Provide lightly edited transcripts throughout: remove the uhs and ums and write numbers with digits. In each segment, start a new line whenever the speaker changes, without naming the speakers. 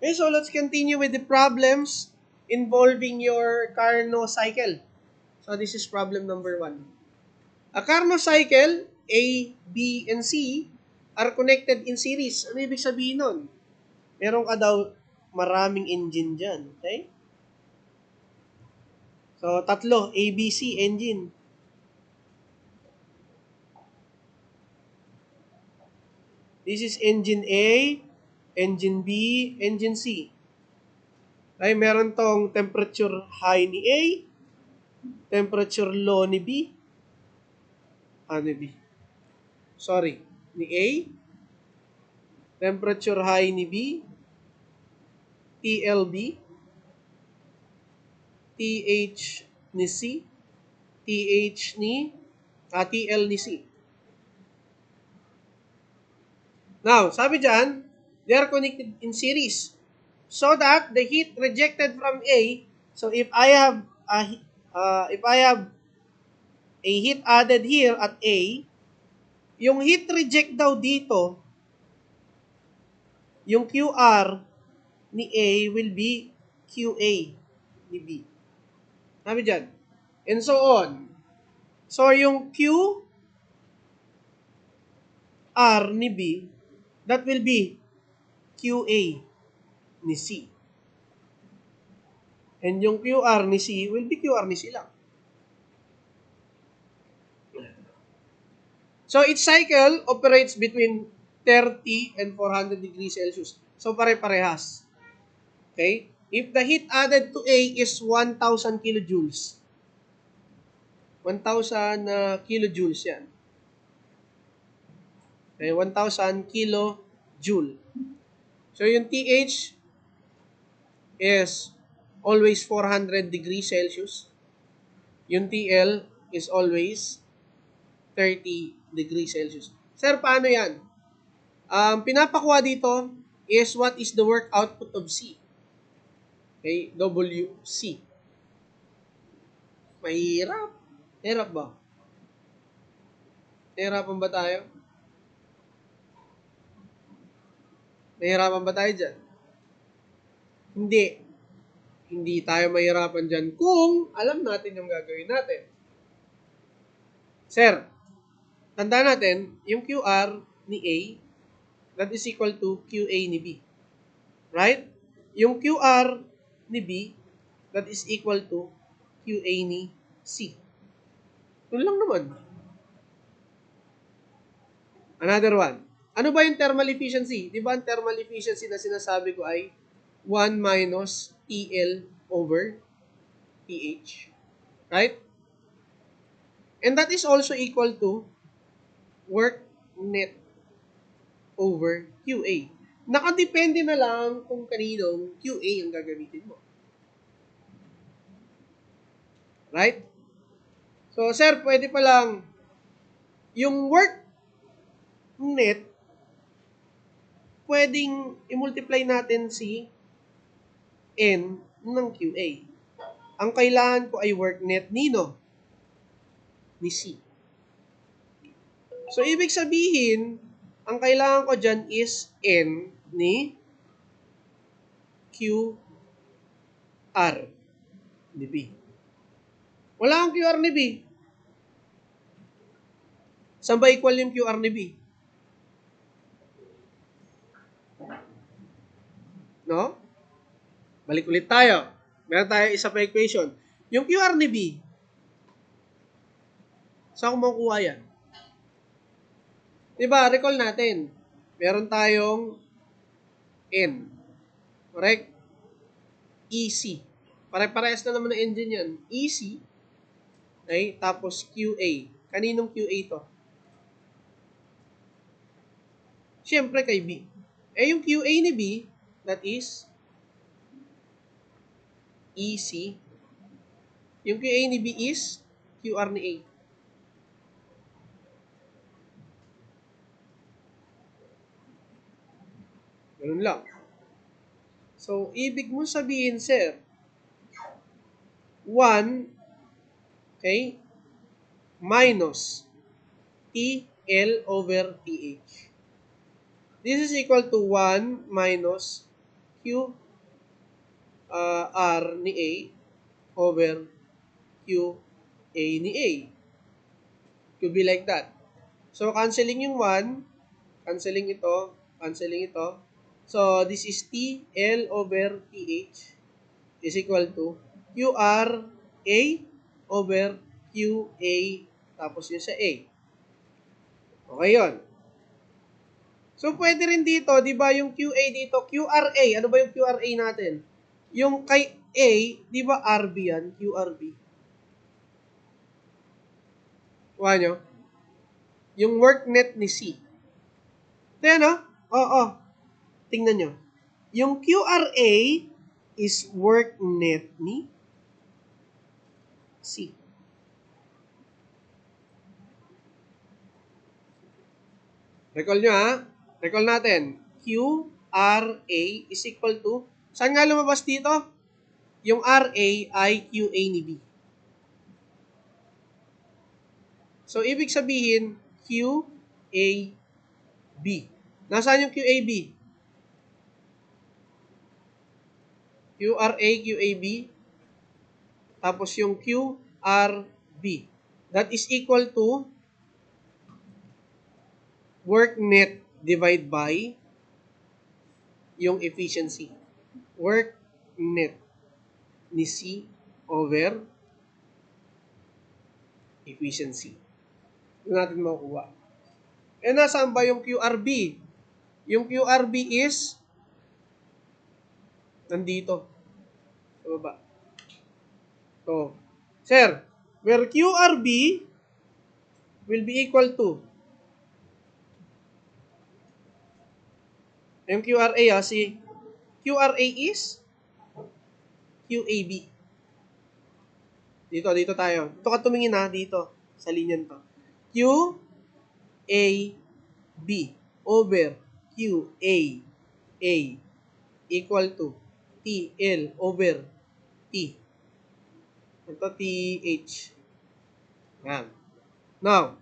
Okay, so let's continue with the problems involving your Carnot cycle. So this is problem number 1. A Carnot cycle, A, B, and C are connected in series. Ano ibig sabihin nun? Meron ka daw maraming engine dyan. Okay? So, tatlo, A, B, C engine. This is engine A, engine B, engine C. Ay, meron tong temperature high ni A, temperature low ni B. Ni B? Sorry, ni A, temperature high ni B, TLB, TH ni C, TH ni, TL ni C. Now, sabi dyan, they are connected in series so that the heat rejected from A, so if I have a heat added here at A, yung heat reject daw dito, yung QR ni A will be QA ni B. Sabi dyan. And so on. So, yung QR ni B, that will be QA ni C. And yung QR ni C will be QR ni C lang. So, each cycle operates between 30 and 400 degrees Celsius. So, pare-parehas. Okay? If the heat added to A is 1,000 kilojoules, 1,000 kilojoules yan. Okay, 1,000 kilojoule. So, yung TH is always 400 degrees Celsius. Yung TL is always 30 degrees Celsius. Sir, paano yan? Pinapakuha dito is what is the work output of C. Okay, WC. Mahirap. Hirap ba? Nahirapan ba tayo? Nahirapan ba tayo dyan? Hindi. Hindi tayo mahirapan dyan kung alam natin yung gagawin natin. Sir, tandaan natin, yung QR ni A, that is equal to QA ni B. Right? Yung QR ni B, that is equal to QA ni C. Yun lang naman. Another one. Ano ba yung thermal efficiency? Di ba ang thermal efficiency na sinasabi ko ay 1 minus TL over TH? Right? And that is also equal to work net over QA. Nakadepende na lang kung kaninong QA ang gagamitin mo. Right? So, sir, pwede pa lang yung work net, pwedeng i-multiply natin si N ng QA. Ang kailangan ko ay work net nino? Ni C. So, ibig sabihin, ang kailangan ko dyan is N ni QR ni B. Wala akong QR ni B. Saan ba equal yung QR ni B? No? Balik ulit tayo. Meron tayo isa pa equation. Yung QR ni B, saan ko makukuha yan? Diba, recall natin, meron tayong N. Correct? EC. Pare-parehas na naman ng engine yan. EC. Okay? Tapos QA. Kaninong QA to? Siyempre kay B. Yung QA ni B, that is EC. Yung QA ni B is QR ni A. Ganun lang. So, ibig mo sabihin, sir, 1, okay, minus TL over TH. This is equal to 1 minus Q R ni A over Q A ni A. Could be like that. So, canceling yung 1, canceling ito, canceling ito. So, this is T L over TH is equal to QR A over QA tapos yun sa A. Okay yun. So, pwede rin dito, di ba, yung QA dito, QRA. Ano ba yung QRA natin? Yung kay A, di ba RB yan? QRB. Kuha nyo? Yung work net ni C. Ito yan, no? Oo. Tingnan nyo. Yung QRA is work net ni C. Recall nyo, ha? Recall natin. QRA is equal to, saan nga lumabas dito? Yung RA ay QA ni B. So, ibig sabihin, QAB. Nasaan yung QAB? QRA, QAB. Tapos yung QRB. That is equal to work net divide by yung efficiency. Work net ni C over efficiency. Ito natin makukuha. Eh, nasaan ba yung QRB? Yung QRB is nandito. Sa baba. So, sir, where QRB will be equal to yung QRA, si QRA is QAB. Dito tayo. Dito ka tumingin, ha, dito sa linyan to. QAB over QAA equal to TL over T. Ito TH. Yan. Now,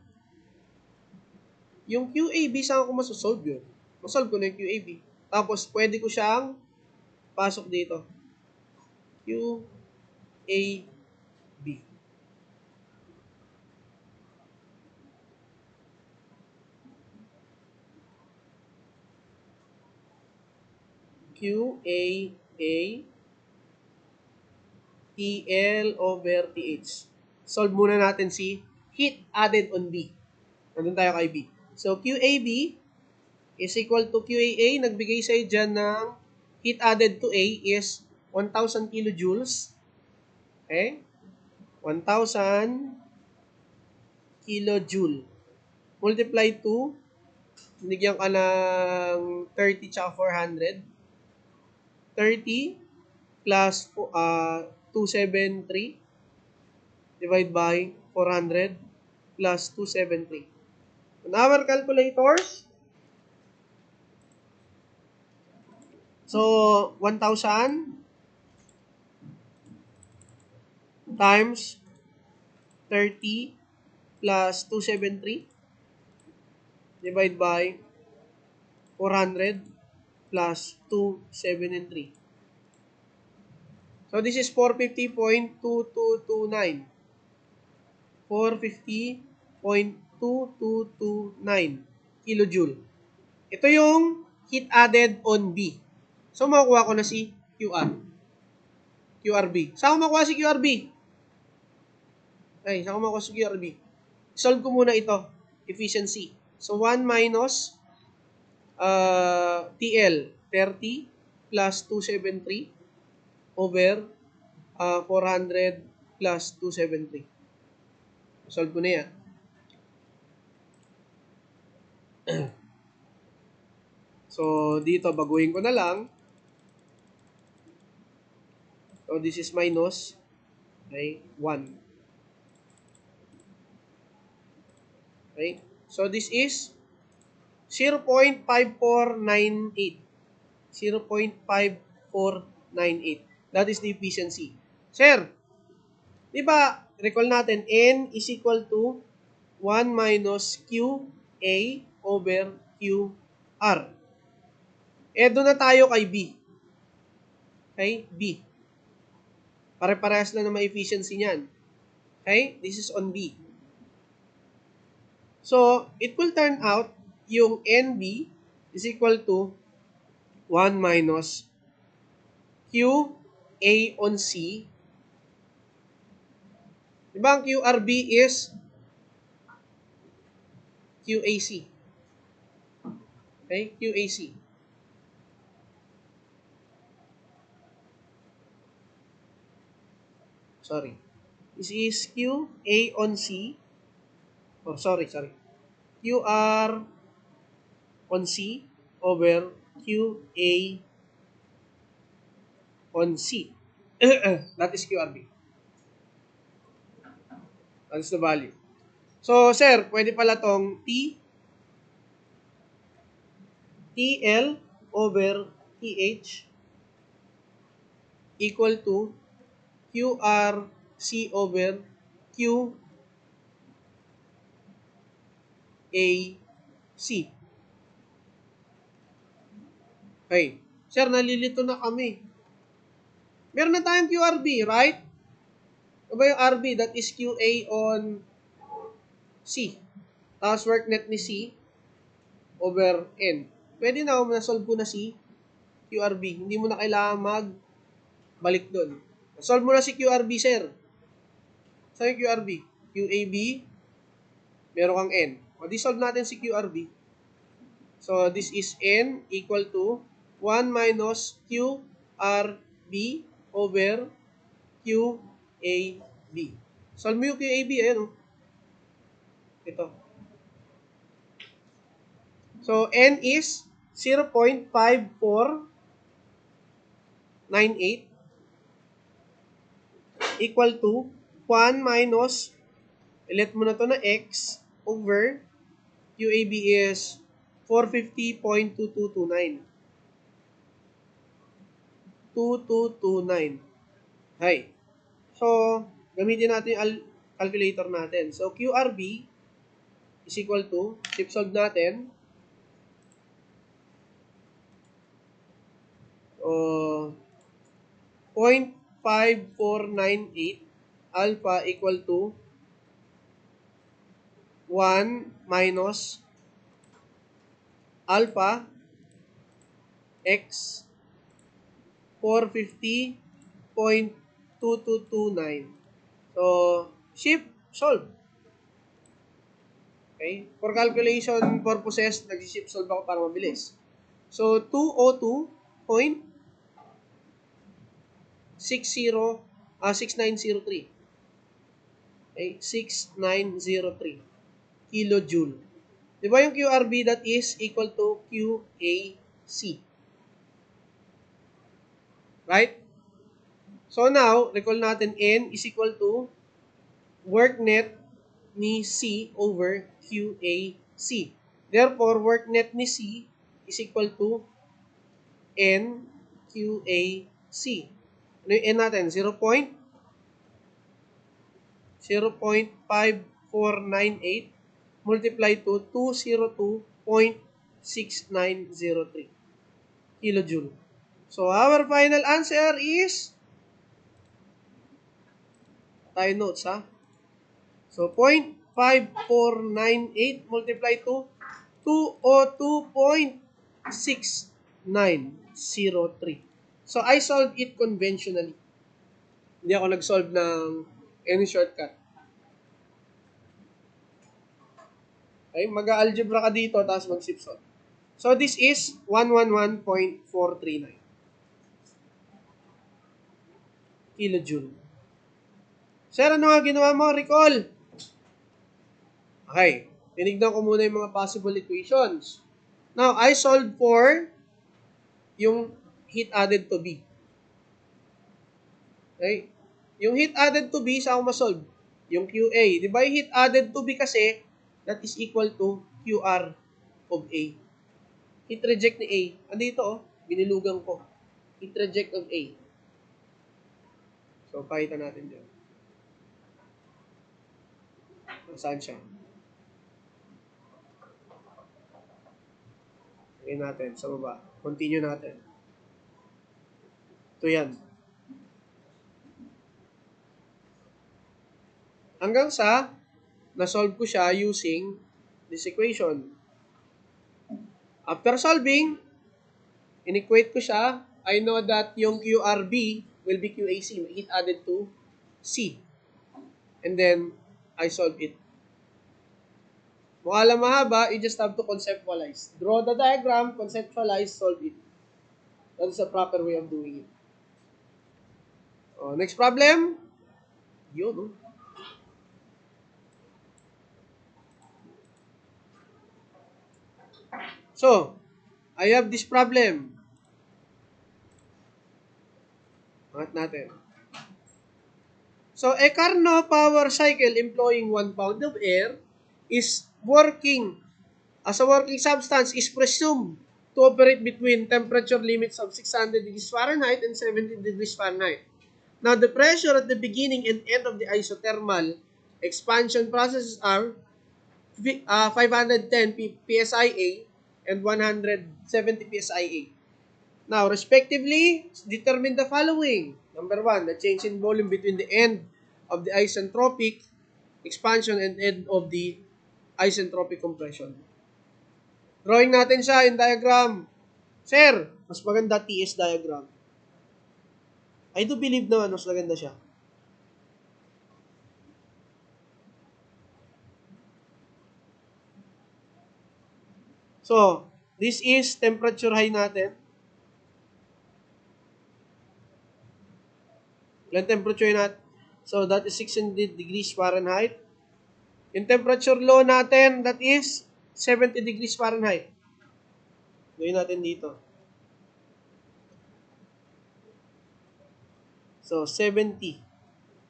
yung QAB, saan ko masosolve yun? Masolve ko na yung QAB. Tapos, pwede ko siyang pasok dito. QAB. QAA TL over TH. Solve muna natin si heat added on B. Nandun tayo kay B. So, QAB is equal to QAA. Nagbigay sa'yo dyan ng heat added to A is 1,000 kilojoules. Okay? 1,000 kilojoule. Multiply to, binigyan ka ng 30 tsaka 400. 30 plus 273 divide by 400 plus 273. On our calculators, so 1,000 times 30 plus 273 divide by 400 plus 273. So this is 450.2229. 450.2229 kilojoule. Ito yung heat added on B. So makukuha ko na si QRB. Saan ko makukuha si QRB? Saan ko makukuha si QRB? Solve ko muna ito. Efficiency. So 1 minus TL, 30 plus 273 over 400 plus 273. Solve ko na yan. So, dito, baguhin ko na lang. So, this is minus 1. Okay? So, this is 0.5498. 0.5498. That is the efficiency. Sir, di ba, recall natin, N is equal to 1 minus QA over QR. Doon na tayo kay B. Okay? B. Pare-parehas lang naman efficiency niyan. Okay? This is on B. So, it will turn out yung NB is equal to 1 minus QA on C. Diba ang QRB is QAC. Okay? QAC. Sorry. This is QA on C. Oh, sorry. QR on C over QA on C. That is QRB. That is the value. So, sir, pwede pala tong TL over TH equal to QRC over QAC. Okay. Sir, nalilito na kami. Meron na tayong QRB, right? Ano ba yung RB? That is QA on C. Tapos work net ni C over N. Pwede na kung na-solve ko na si QRB. Hindi mo na kailangan magbalik doon. Solve mo na si QRB, sir. Saan yung QRB? QAB, meron kang N. O, di solve natin si QRB. So, this is N equal to 1 minus QRB over QAB. Solve mo yung QAB, ayan o. Ito. So, N is 0.5498 equal to 1 minus, ulit mo na to na X over QAB is 450.2229. 2229. Hay. So, gamitin natin yung calculator natin. So, QRB is equal to, shift solve natin. So, 0.5498 alpha equal to 1 minus alpha x 450.2229. So, shift solve. Okay? For calculation purposes, nag-shift solve ako para mabilis. So, 6903. Okay? 6903 kilojoule. Di ba yung QRB that is equal to QAC? Right? So now, recall natin N is equal to work net ni C over QAC. Therefore, work net ni C is equal to N QAC. Ano yung N natin? 0.5498 multiply to 202.6903 kilojoule. So, our final answer is, tayo notes ha. So, 0.5498 multiply to 202.6903. So, I solved it conventionally. Hindi ako nag-solve ng any shortcut. Okay, mag-algebra ka dito, tapos mag-shift solve. So, this is 111.439 kilojoule. Sir, ano nga ginawa mo? Recall. Okay, tinignan ko muna yung mga possible equations. Now, I solved for yung heat added to B. Okay? Yung heat added to B, saan ko ma-solve? Yung QA. Di ba yung heat added to B kasi, that is equal to QR of A. Heat reject ni A. Andito oh, binilugan ko. Heat reject of A. So, pakita natin dyan. Saan siya? Lagyan natin sa baba. Continue natin. Ito yan. Hanggang sa na-solve ko siya using this equation. After solving, in-equate ko siya. I know that yung QRB will be QAC. It added to C. And then, I solve it. Mukha lang mahaba, you just have to conceptualize. Draw the diagram, conceptualize, solve it. That is the proper way of doing it. Next problem. Yun, no? So, I have this problem. Angat natin. So, a Carnot power cycle employing 1 pound of air is working as a working substance is presumed to operate between temperature limits of 600 degrees Fahrenheit and 70 degrees Fahrenheit. Now, the pressure at the beginning and end of the isothermal expansion processes are 510 psia and 170 psia. Now, respectively, determine the following. Number 1, the change in volume between the end of the isentropic expansion and end of the isentropic compression. Drawing natin siya in diagram. Sir, mas maganda TS diagram. I do believe naman mas maganda siya. So, this is temperature high natin. Ilan temperature natin? So, that is 600 degrees Fahrenheit. Yung temperature low natin, that is 70 degrees Fahrenheit. Gawin natin dito. So, 70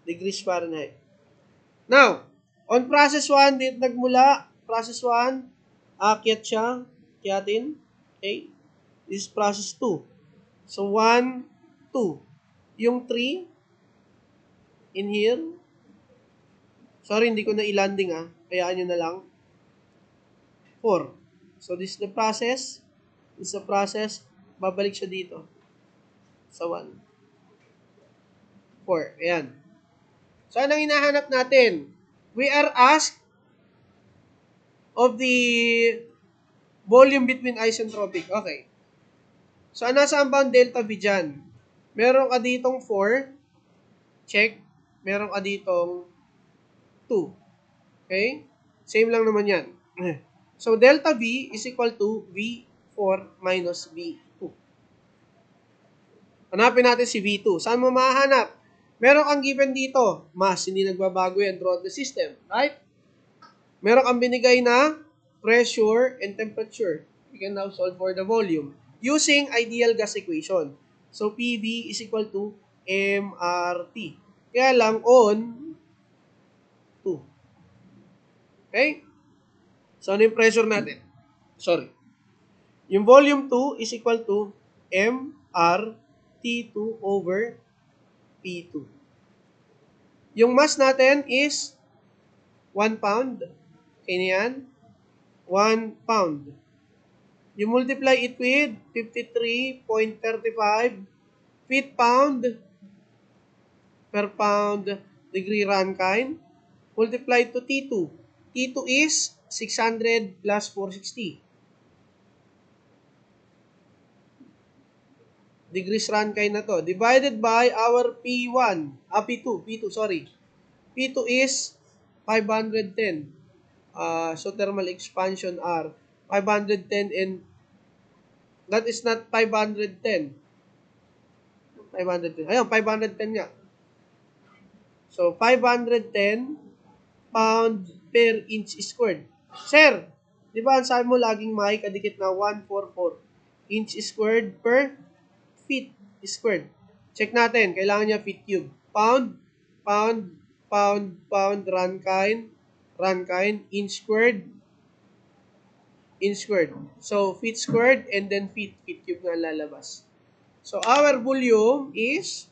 degrees Fahrenheit. Now, on process 1, dito nagmula. Process 1, aakyat siya. Akyatin. Okay? This is process 2. So, 1, 2. Yung 3, in here. Sorry, hindi ko na i-landing Kayaan nyo na lang. 4. So, this is the process. This is the process. Babalik siya dito. Sa 1. 4. Ayan. So, anong hinahanap natin? We are asked of the volume between isentropic. Okay. So, nasa ang bound delta V dyan? Meron ka ditong 4. Check. Meron ka ditong 2. Okay? Same lang naman yan. So, delta V is equal to V4 minus V2. Hanapin natin si V2. Saan mo mahanap? Meron kang given dito. Mass, hindi nagbabago yan throughout the system. Right? Meron kang binigay na pressure and temperature. We can now solve for the volume using ideal gas equation. So, PV is equal to MRT. Kaya lang on 2. Okay? So, ano yung pressure natin? Sorry. Yung volume 2 is equal to MRT2 over P2. Yung mass natin is 1 pound. Okay na yan? 1 pound. You multiply it with 53.35 feet-pound per pound degree Rankine. Multiply to T2. T2 is 600 plus 460. Degrees Rankine na to. Divided by our P1. P2, sorry. P2 is 510. So, thermal expansion R. 510 and that is not 510. 510. Ayun, 510 nga. So, 510 pound per inch squared. Sir, di ba ang sabi mo laging may kadikit na 144 inch squared per feet squared. Check natin. Kailangan niya feet cube. Pound, pound, pound, pound, Rankine, inch squared, inch squared. So, feet squared and then feet cube nga lalabas. So, our volume is,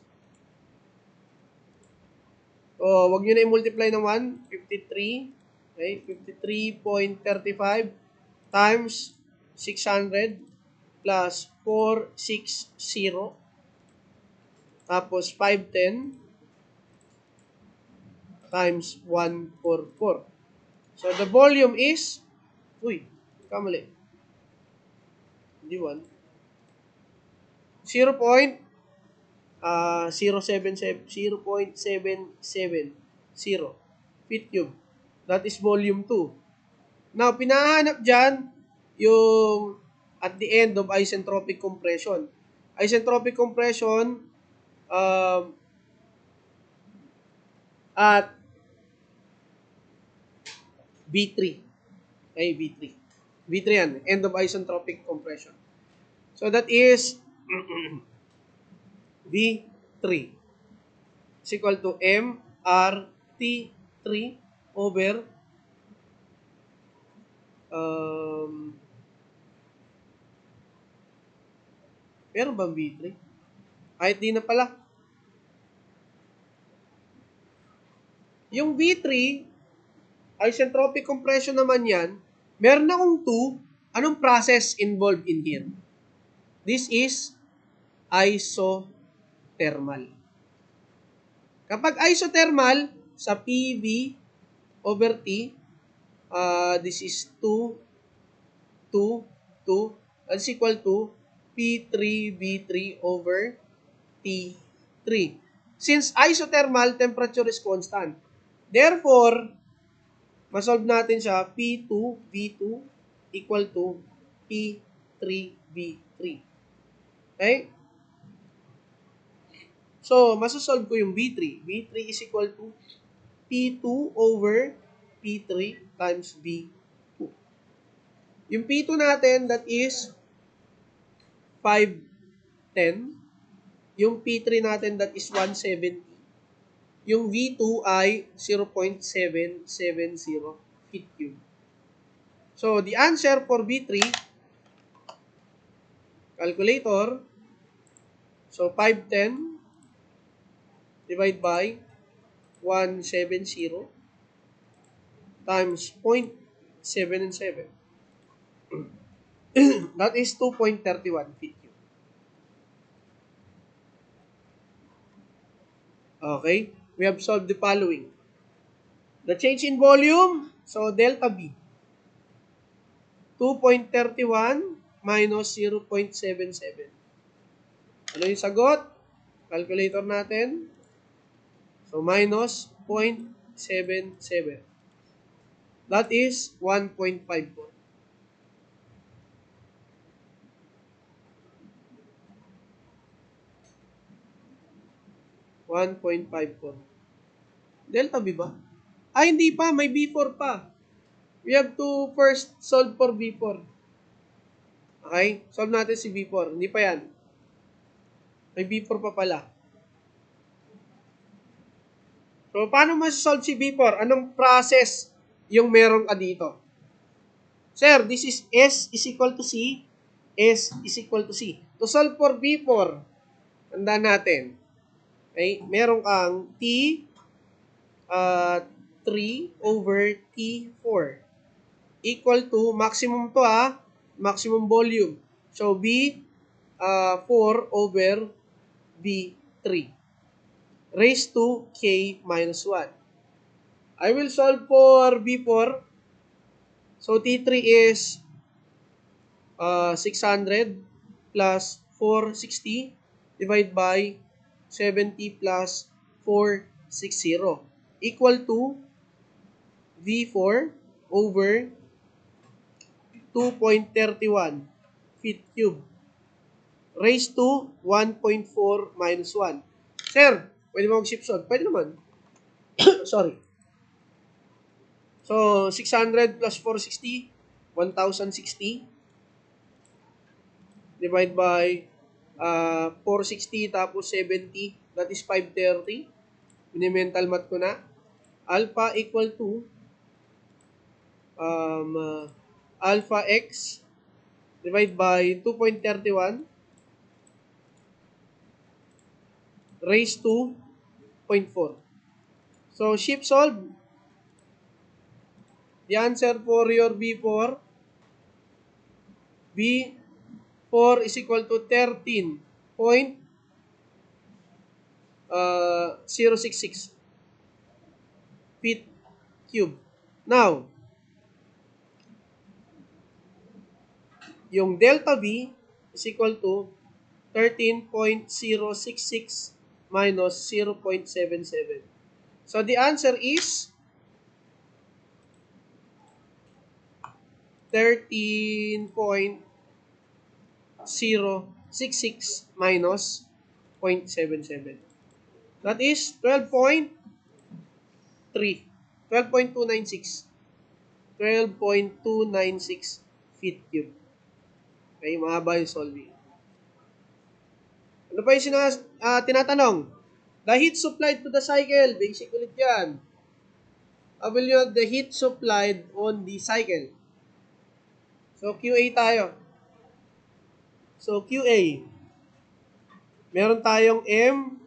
wag nyo na i-multiply ng 1, 53, okay, 53.35 times 600 plus 460 Tapos 510 times 144. So the volume is, kamali. Hindi 1. 0.770 feet cube. That is volume 2. Now, pinahanap dyan yung at the end of isentropic compression. Isentropic compression at V3. Okay, V3. V3 yan. End of isentropic compression. So, that is V3 is equal to MRT3 over meron bang V3? Kahit di na pala. Yung V3, isentropic compression naman yan, meron akong 2. Anong process involved in here? This is isothermal. Kapag isothermal, sa PV over T, this is 2, 2, 2, that's equal to P3V3 over T3. Since isothermal, temperature is constant. Therefore, masolve natin siya, P2V2 equal to P3V3. Okay? So, masasolve ko yung V3. V3 is equal to P2 over P3 times V2. Yung P2 natin, that is 510. Yung P3 natin, that is 170. Yung V2 ay 0.770 feet cube. So, the answer for V3, calculator, so 510 divide by 170 times 0.777. That is 2.31 feet cube. Okay? We have solved the following. The change in volume, so delta V. 2.31 minus 0.77. Ano yung sagot? Calculator natin. So, minus 0.77. That is 1.54. Delta V ba? Hindi pa. May B4 pa. We have to first solve for B4. Okay? Solve natin si B4. Hindi pa yan. May B4 pa pala. So, paano masasolve si B4? Anong process yung meron ka dito? Sir, this is S is equal to C. S is equal to C. To solve for B4, tandaan natin. Okay? Meron kang T 3 over T4 equal to, maximum to maximum volume. So, B 4 over B3 raised to K minus 1. I will solve for B4. So, T3 is 600 plus 460 divided by 70 plus 460 equal to V4 over 2.31 feet cube raised to 1.4 minus 1. Sir, pwede mo mag-shift solve? Pwede naman. Sorry. So, 600 plus 460, 1,060 divide by 460 tapos 70, that is 530. Mini-mental math ko na. Alpha equal to alpha x divide by 2.31 raised to 0.4. So, shift solve. The answer for your B4 is equal to 13.5 0.066 feet cube. Now, yung delta V is equal to 13.066 minus 0.77. So, the answer is 13.066 minus 0.77. That is 12.3. 12.296. 12.296 feet cube. Okay, mahaba yung solving. Ano pa yung tinatanong? The heat supplied to the cycle. Basic ulit yan. Value of the heat supplied on the cycle. So, QA tayo. So, QA. Meron tayong M,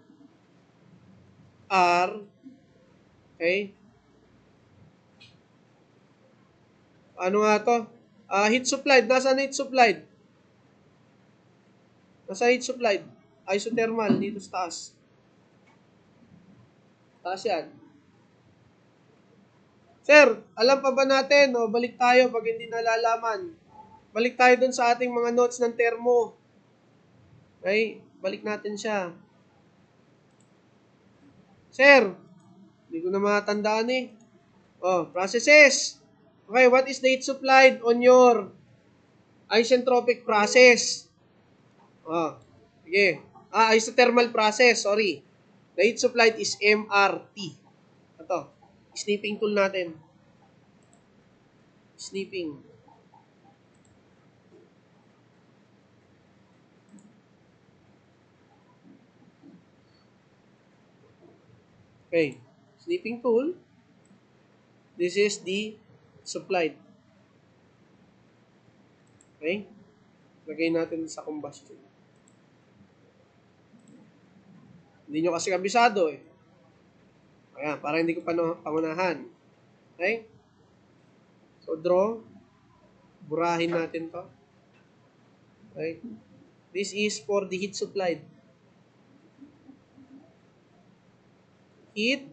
R, okay? Ano nga to? Heat supplied. Nasaan heat supplied? Nasa heat supplied. Isothermal dito sa taas. Taas yan. Sir, alam pa ba natin? O, balik tayo pag hindi nalalaman. Balik tayo dun sa ating mga notes ng termo. Okay? Balik natin siya. Sir, hindi ko na matandaan eh. Oh, processes. Okay, what is the heat supplied on your isentropic process? Oh, sige. Isothermal process, sorry. The heat supplied is MRT. Ito, snipping tool natin. Snipping. Okay, snipping tool. This is the supplied. Okay? Lagay natin sa combustion. Hindi nyo kasi kabisado eh. Ayan, para hindi ko pangunahan. Okay? So, draw. Burahin natin to. Okay? This is for the heat supplied. Heat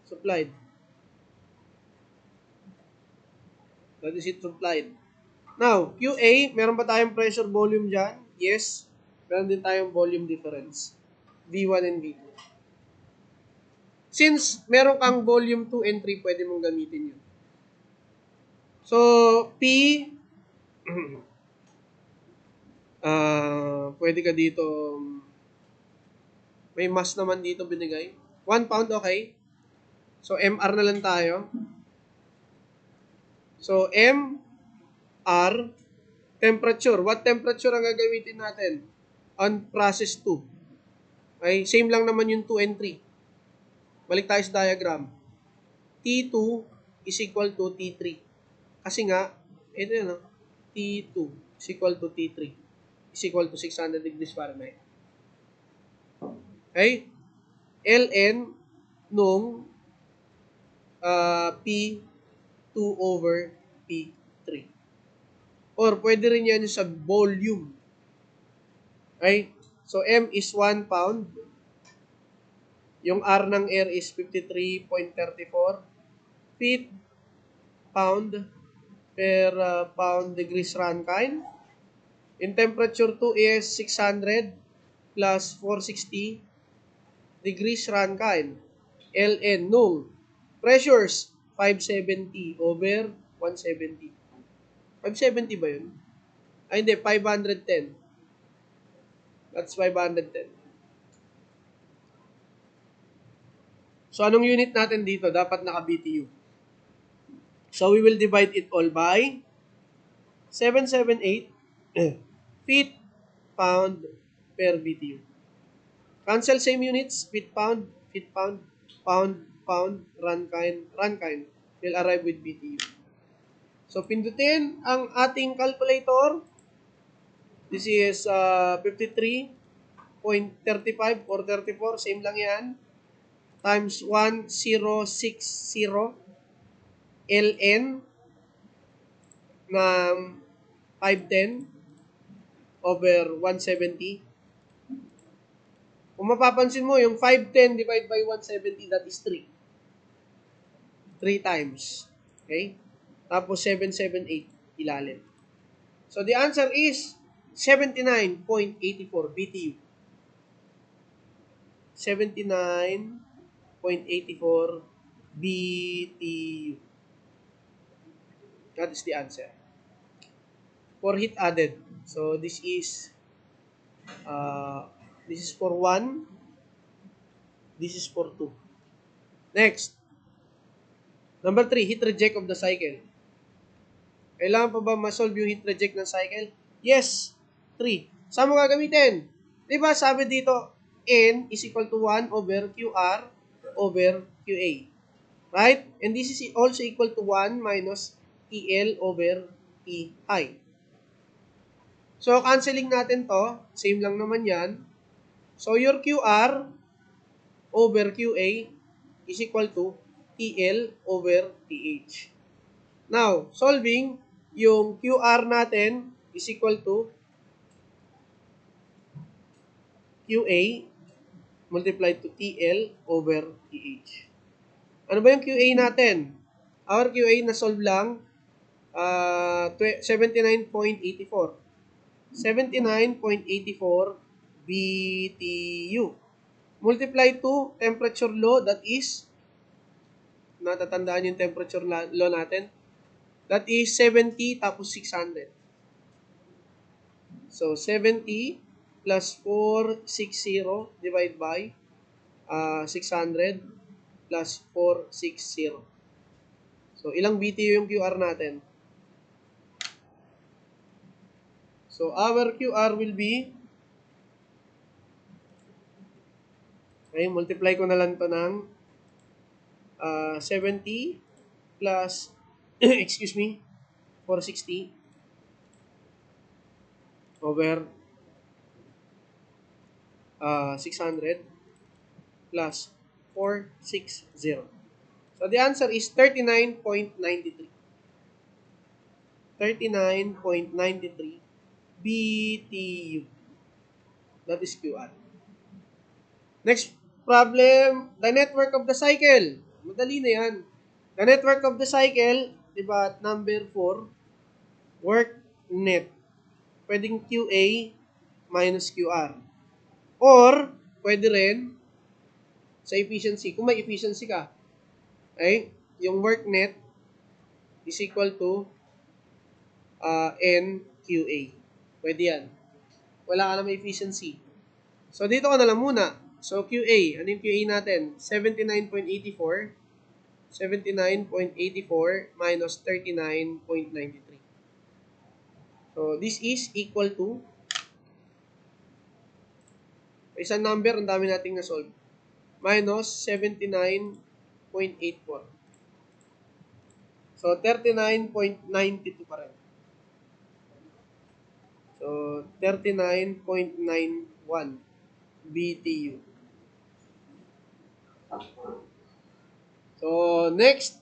supplied. That is heat supplied. Now, QA, meron ba tayong pressure volume dyan? Yes. Meron din tayong volume difference. V1 and V2. Since meron kang volume 2 and 3, pwede mong gamitin yun. So, P, pwede ka dito, may mass naman dito binigay. 1 pound, okay. So, MR na lang tayo. So, MR, temperature. What temperature ang gagamitin natin? On process 2. Okay, same lang naman yung 2 and 3. Balik tayo sa diagram. T2 is equal to T3. Kasi nga, ito yun, T2 is equal to T3 is equal to 600 degrees Fahrenheit. Okay? Ln nung P2 over P3. Or pwede rin yan sa volume. Okay? So, M is 1 pound. Yung R ng air is 53.34 feet pound per pound degrees Rankine. In temperature 2 is 600 plus 460 degrees Rankine. Ln nung pressures 570 over 170. 570 ba yun? Ay hindi, 510. That's 510. So, anong unit natin dito? Dapat naka-BTU. So, we will divide it all by 778 feet pound per BTU. Cancel same units, feet pound, pound, Rankine will arrive with BTU. So, pindutin ang ating calculator. This is 53.35 or 34, same lang yan. Times 1060 ln na 510 over 170 Kung mapapansin mo, yung 510 divided by 170, that is 3. 3 times. Okay? Tapos 778 ilalim. So the answer is 79.84 BTU. 79.84 BTU. That is the answer. For heat added. So this is for 1. This is for 2. Next. Number 3, heat reject of the cycle. Kailangan pa ba ma-solve yung heat reject ng cycle? Yes. 3. Saan mo gagamitin? Diba sabi dito, N is equal to 1 over QR over QA. Right? And this is also equal to 1 minus TL over TI. So, canceling natin to. Same lang naman yan. So, your QR over QA is equal to TL over TH. Now, solving, yung QR natin is equal to QA multiplied to TL over TH. Ano ba yung QA natin? Our QA na solve lang 79.84. 79.84 BTU. Multiply to temperature law, that is, natatandaan yung temperature law natin, that is 70 tapos 600. So, 70 plus 460 divided by 600 plus 460. So, ilang BTU yung QR natin? So, our QR will be, okay, multiply ko na lang to ng 70 plus, excuse me, 460 over 600 plus 460. So, the answer is 39.93. 39.93 BTU. That is QR. Next problem, the network of the cycle. Madali na yan. The network of the cycle, diba, at number 4, work net. Pwedeng QA minus QR. Or, pwede rin sa efficiency. Kung may efficiency ka, okay, yung work net is equal to NQA. Pwede yan. Wala ka na may efficiency. So, dito ka na lang muna. So, QA. Ano yung QA natin? 79.84. 79.84 minus 39.93. So, this is equal to isang number, ang dami nating na-solve. Minus 79.84. So, 39.92 pa rin. So, 39.91 BTU. So, next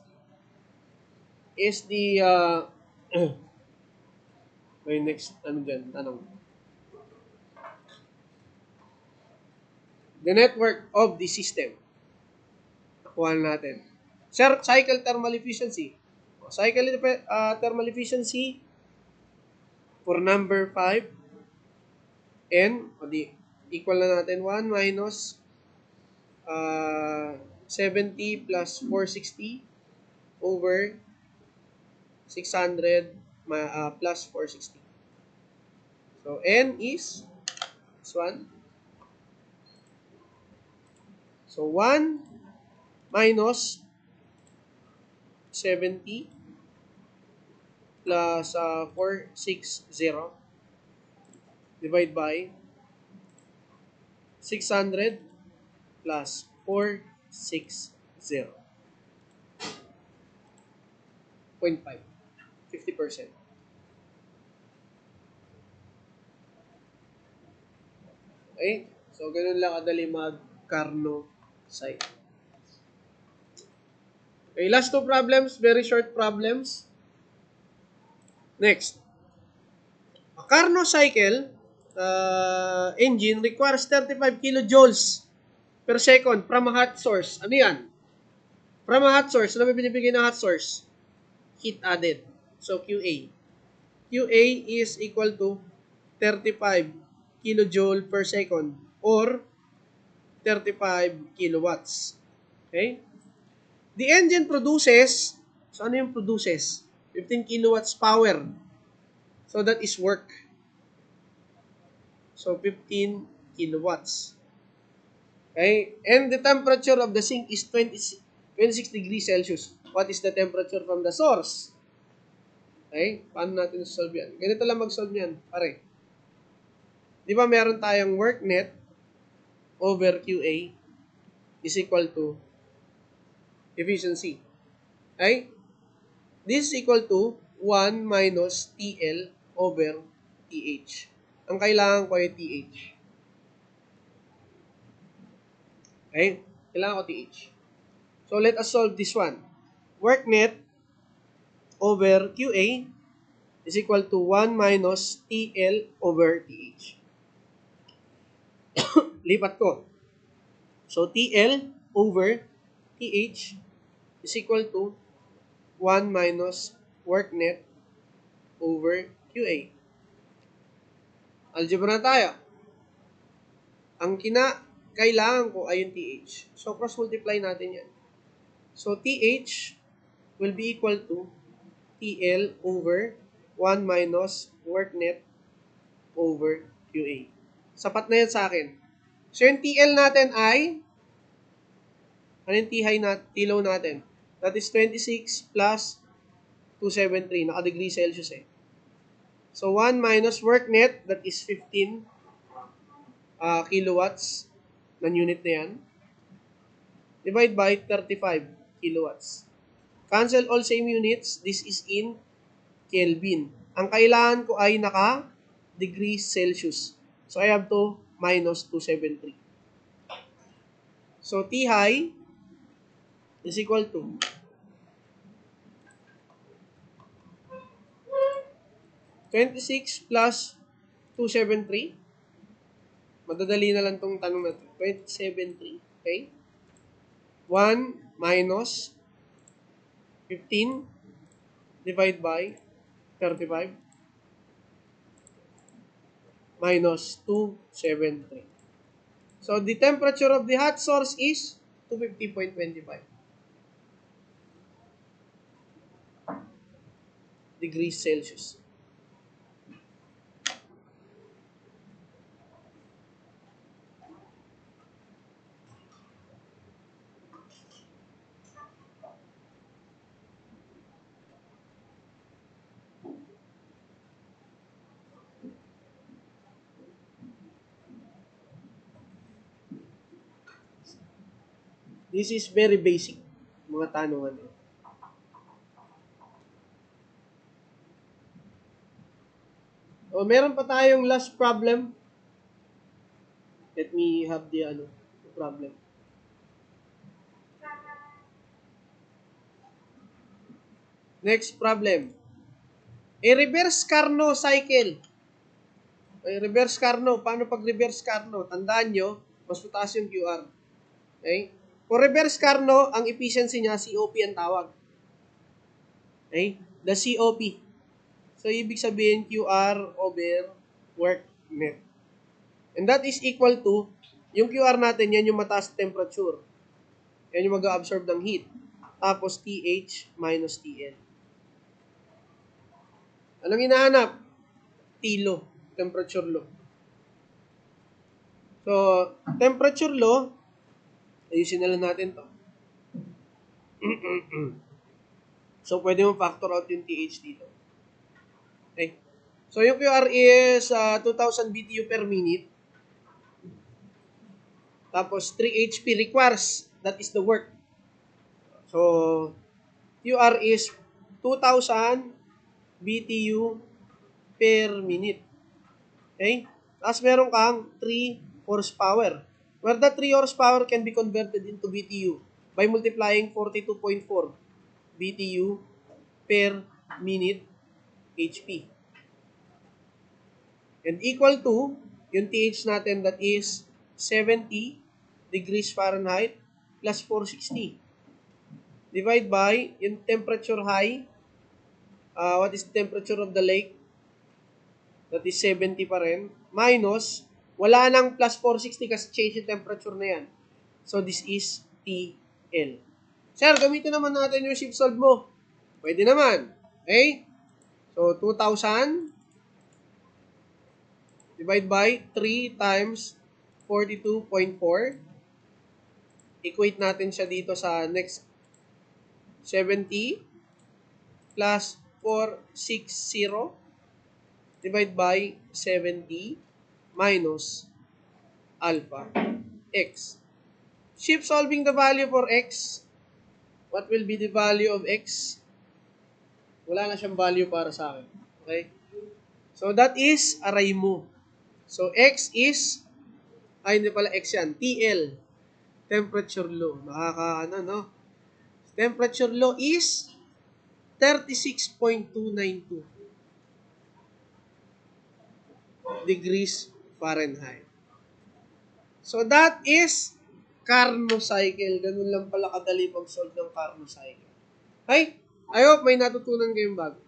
is the okay, next, tanong. The network of the system. Nakuha natin. Cycle thermal efficiency. Cycle thermal efficiency for number 5. N, equal na natin 1 minus 70 plus 460 over 600 plus 460. So, N is this one. So, 1 minus 70 plus 460 divide by 600 plus 460. 0.5. 50%. Okay? So, ganun lang kadali mag-Carnot cycle. Okay, last two problems, very short problems. Next. A Carnot cycle, engine requires 35 kilojoules per second from a hot source. Ano yan? From a hot source, ano may binibigay ng hot source? Heat added. So, QA. QA is equal to 35 kilojoule per second or 35 kilowatts. Okay? The engine produces, so ano yung produces? 15 kilowatts power. So, that is work. So, 15 kilowatts. Okay? And the temperature of the sink is 26 degrees Celsius. What is the temperature from the source? Okay? Paano natin solve yan? Ganito lang mag-solve yan. Pare. Di ba meron tayong work net over QA is equal to efficiency. Okay? This is equal to 1 minus TL over TH. Ang kailangan ko ay TH. Okay? Kailangan ko TH. So, let us solve this one. Work net over QA is equal to 1 minus TL over TH. Lipat ko. So, TL over TH is equal to 1 minus work net over QA. Algebra na tayo. Ang kailangan ko ay yung TH. So, cross-multiply natin yan. So, TH will be equal to TL over 1 minus work net over QA. Sapat na yan sa akin. So, yung TL natin ay, ano yung tilaw natin? That is 26 plus 273. Naka-degree Celsius eh. So, 1 minus work net, that is 15 kilowatts ng unit na yan. Divide by 35 kilowatts. Cancel all same units. This is in Kelvin. Ang kailangan ko ay naka-degree Celsius. So, I have to minus 273. So, T high is equal to 26 plus 273. Madadali na lang tong tanong natin. 273. Okay? 1 minus 15 divide by 35 minus 273. So, the temperature of the hot source is 250.25 degrees Celsius. This is very basic, mga tanungan. O, meron pa tayong last problem. Let me have the problem. Next problem. A reverse Carnot cycle. A reverse Carnot. Paano pag reverse Carnot? Tandaan nyo, mas mataas yung QR. Okay? For reverse Carnot, ang efficiency niya, COP ang tawag. Okay? The COP. So, ibig sabihin, QR over work net. And that is equal to, yung QR natin, yan yung mataas temperature. Yan yung mag-absorb ng heat. Tapos, TH minus TL. Anong hinahanap? T-law. Temperature law. So, temperature law, ayusin na lang natin to. So, pwede mo factor out yung TH dito. Okay. So, yung QR is 2,000 BTU per minute. Tapos, 3 HP requires. That is the work. So, QR is 2,000 BTU per minute. Okay? Tapos, meron kang 3 horsepower. Where the 3 horsepower can be converted into BTU by multiplying 42.4 BTU per minute HP. And equal to yung TH natin that is 70 degrees Fahrenheit plus 460. Divide by yung temperature high. What is the temperature of the lake? That is 70 pa rin. Minus, wala nang plus 460 kasi change yung temperature na yan. So, this is TL. Sir, gamitin naman natin yung shift solve mo. Pwede naman. Okay? So, 2,000 divide by 3 times 42.4. Equate natin siya dito sa next 70 plus 460 divide by 70 minus alpha x. Shift solving the value for x. What will be the value of x? Wala na siyang value para sa akin. Okay? So, that is array mo. So, x is, hindi pala x yan, TL. Temperature law. No? Temperature law is 36.292 degrees Fahrenheit. So, that is Carnot cycle. Ganun lang pala kadali mag-solve ng Carnot cycle. Okay? I hope may natutunan kayong bago.